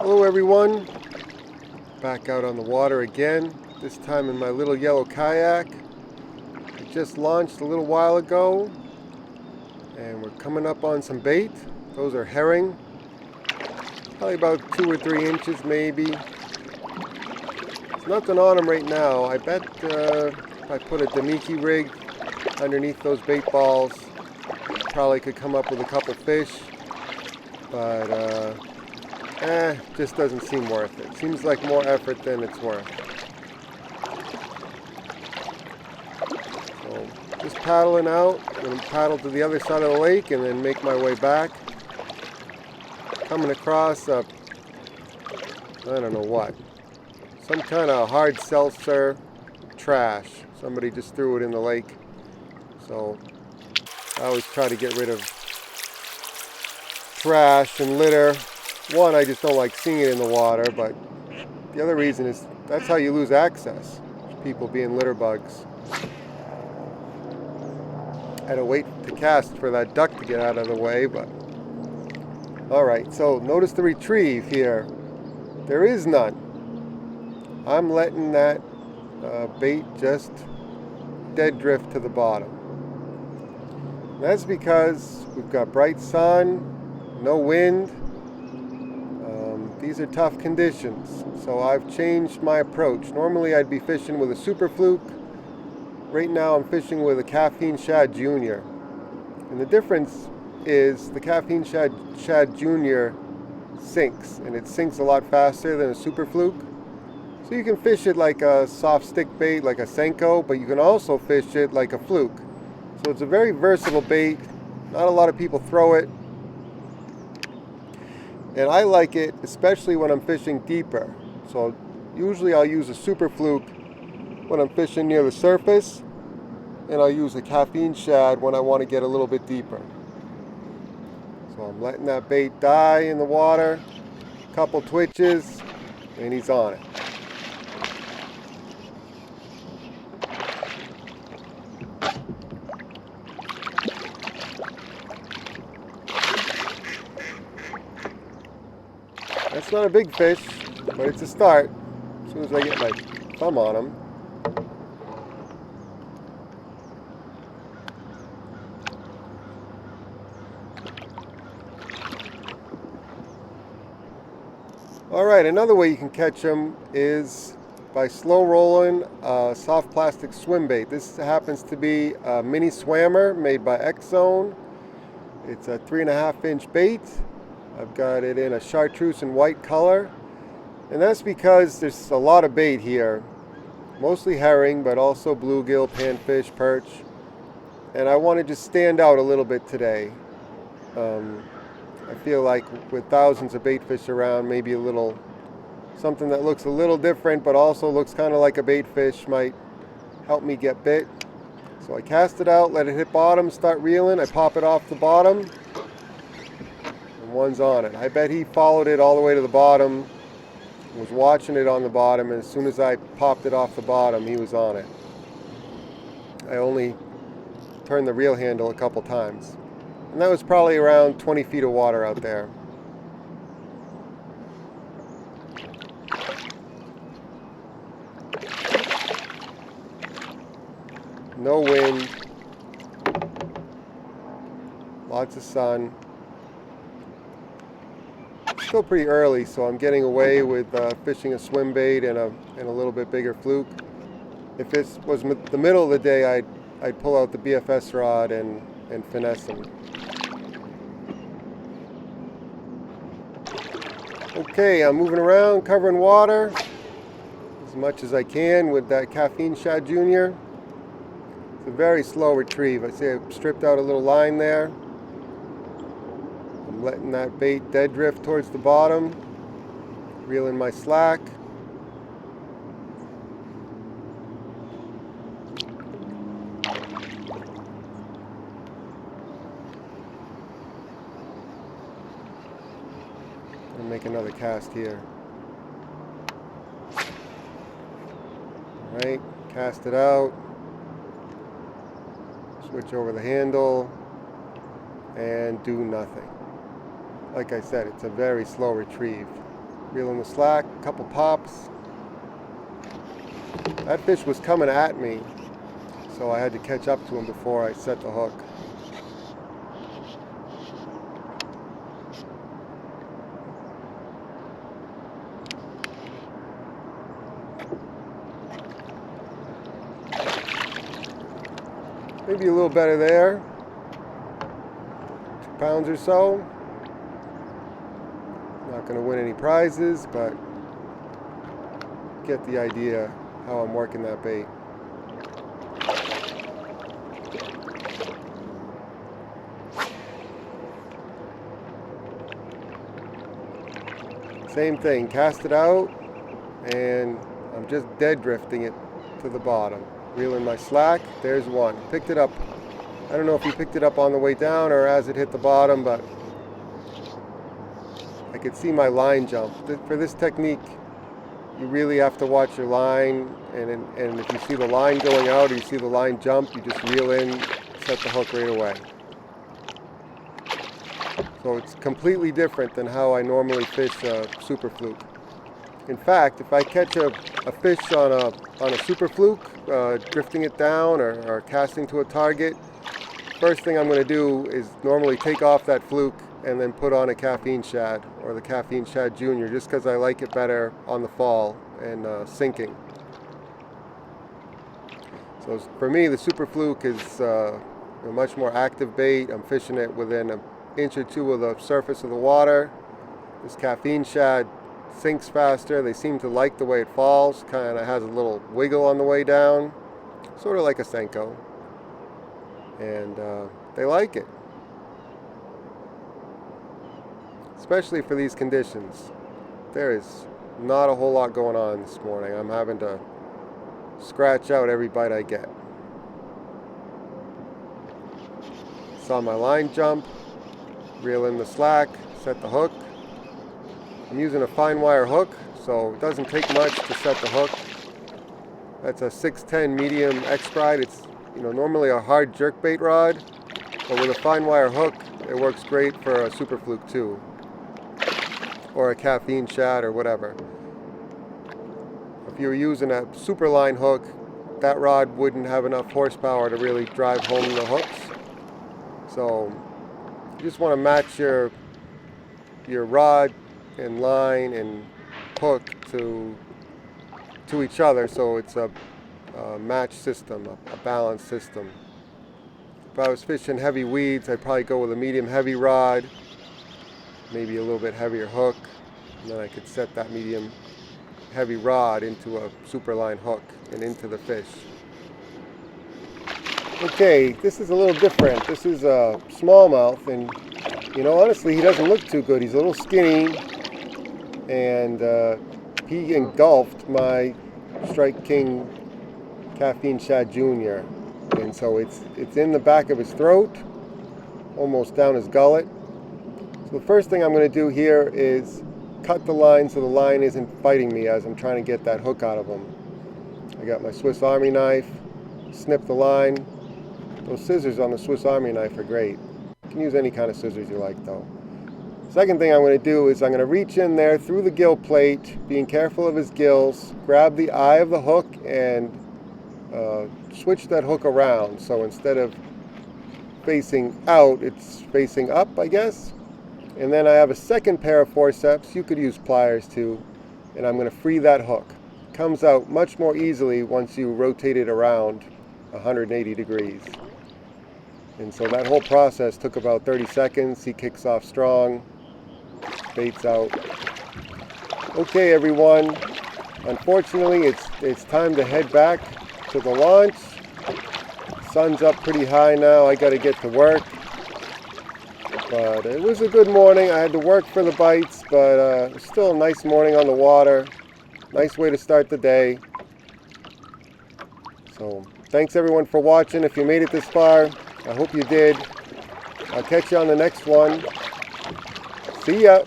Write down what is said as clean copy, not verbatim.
Hello everyone, back out on the water again, this time in my little yellow kayak. I just launched a little while ago and we're coming up on some bait. Those are herring, probably about 2 or 3 inches maybe. There's nothing on them right now. I bet if I put a Damiki rig underneath those bait balls, probably could come up with a couple fish, but just doesn't seem worth it. Seems like more effort than it's worth. So just paddling out. I'm going to paddle to the other side of the lake and then make my way back. Coming across I don't know what. Some kind of hard seltzer trash. Somebody just threw it in the lake. So I always try to get rid of trash and litter. One, I just don't like seeing it in the water, but the other reason is that's how you lose access. People being litter bugs. I had to wait to cast for that duck to get out of the way, but alright, so notice the retrieve here. There is none. I'm letting that bait just dead drift to the bottom. That's because we've got bright sun, no wind. These are tough conditions, so I've changed my approach. Normally I'd be fishing with a super fluke. Right now I'm fishing with a Caffeine Shad Jr. And the difference is the Caffeine Shad Jr. sinks, and it sinks a lot faster than a super fluke. So you can fish it like a soft stick bait, like a SENKO, but you can also fish it like a fluke. So it's a very versatile bait. Not a lot of people throw it. And I like it, especially when I'm fishing deeper. So usually I'll use a super fluke when I'm fishing near the surface, and I'll use a Caffeine Shad when I want to get a little bit deeper. So I'm letting that bait die in the water, a couple twitches, and he's on it. That's not a big fish, but it's a start. As soon as I get my thumb on him. Alright, another way you can catch them is by slow rolling a soft plastic swim bait. This happens to be a mini swammer made by X-Zone. It's a 3.5 inch bait. I've got it in a chartreuse and white color, and that's because there's a lot of bait here, mostly herring, but also bluegill, panfish, perch, and I want to just stand out a little bit today. I feel like with thousands of bait fish around, maybe a little something that looks a little different but also looks kind of like a bait fish might help me get bit. So I cast it out, let it hit bottom, start reeling, I pop it off the bottom, one's on it. I bet he followed it all the way to the bottom, was watching it on the bottom, and as soon as I popped it off the bottom, he was on it. I only turned the reel handle a couple times. And that was probably around 20 feet of water out there. No wind. Lots of sun. Still pretty early, so I'm getting away with fishing a swim bait and a little bit bigger fluke. If it was the middle of the day, I'd pull out the BFS rod and finesse them. Okay, I'm moving around, covering water as much as I can with that Caffeine Shad Jr. It's a very slow retrieve. I see I stripped out a little line there. I'm letting that bait dead drift towards the bottom, reeling my slack. I'll make another cast here. Alright, cast it out, switch over the handle, and do nothing. Like I said, it's a very slow retrieve. Reeling the slack, a couple pops. That fish was coming at me, so I had to catch up to him before I set the hook. Maybe a little better there. 2 pounds or so. Not going to win any prizes, but get the idea how I'm working that bait. Same thing, cast it out, and I'm just dead drifting it to the bottom. Reeling my slack, there's one. Picked it up, I don't know if he picked it up on the way down or as it hit the bottom, but I could see my line jump. For this technique, you really have to watch your line, and if you see the line going out or you see the line jump, you just reel in, set the hook right away. So it's completely different than how I normally fish a super fluke. In fact, if I catch a fish on a super fluke, drifting it down or casting to a target, first thing I'm going to do is normally take off that fluke and then put on a Caffeine Shad or the Caffeine Shad Junior, just because I like it better on the fall and sinking. So for me, the super fluke is a much more active bait. I'm fishing it within an inch or two of the surface of the water. This Caffeine Shad sinks faster. They seem to like the way it falls. Kind of has a little wiggle on the way down, sort of like a SENKO, and they like it, especially for these conditions. There is not a whole lot going on this morning. I'm having to scratch out every bite I get. Saw my line jump, reel in the slack, set the hook. I'm using a fine wire hook, so it doesn't take much to set the hook. That's a 610 medium X-Ride. It's normally a hard jerkbait rod, but with a fine wire hook, it works great for a super fluke too, or a Caffeine Shad or whatever. If you were using a super line hook, that rod wouldn't have enough horsepower to really drive home the hooks. So you just want to match your rod and line and hook to each other, so it's a match system, a balanced system. If I was fishing heavy weeds, I'd probably go with a medium heavy rod, maybe a little bit heavier hook, and then I could set that medium heavy rod into a super line hook and into the fish. Okay, this is a little different. This is a smallmouth, and honestly, he doesn't look too good. He's a little skinny, and he engulfed my Strike King Caffeine Shad Junior, and so it's in the back of his throat, almost down his gullet. So the first thing I'm going to do here is cut the line so the line isn't fighting me as I'm trying to get that hook out of him. I got my Swiss Army knife, snip the line. Those scissors on the Swiss Army knife are great. You can use any kind of scissors you like though. Second thing I'm going to do is I'm going to reach in there through the gill plate, being careful of his gills, grab the eye of the hook and switch that hook around. So instead of facing out, it's facing up, I guess. And then I have a second pair of forceps. You could use pliers too. And I'm going to free that hook. It comes out much more easily once you rotate it around 180 degrees. And so that whole process took about 30 seconds. He kicks off strong. Bait's out. Okay, everyone. Unfortunately, it's time to head back to the launch. Sun's up pretty high now. I got to get to work. But it was a good morning. I had to work for the bites, but it was still a nice morning on the water. Nice way to start the day. So thanks everyone for watching. If you made it this far, I hope you did. I'll catch you on the next one. See ya.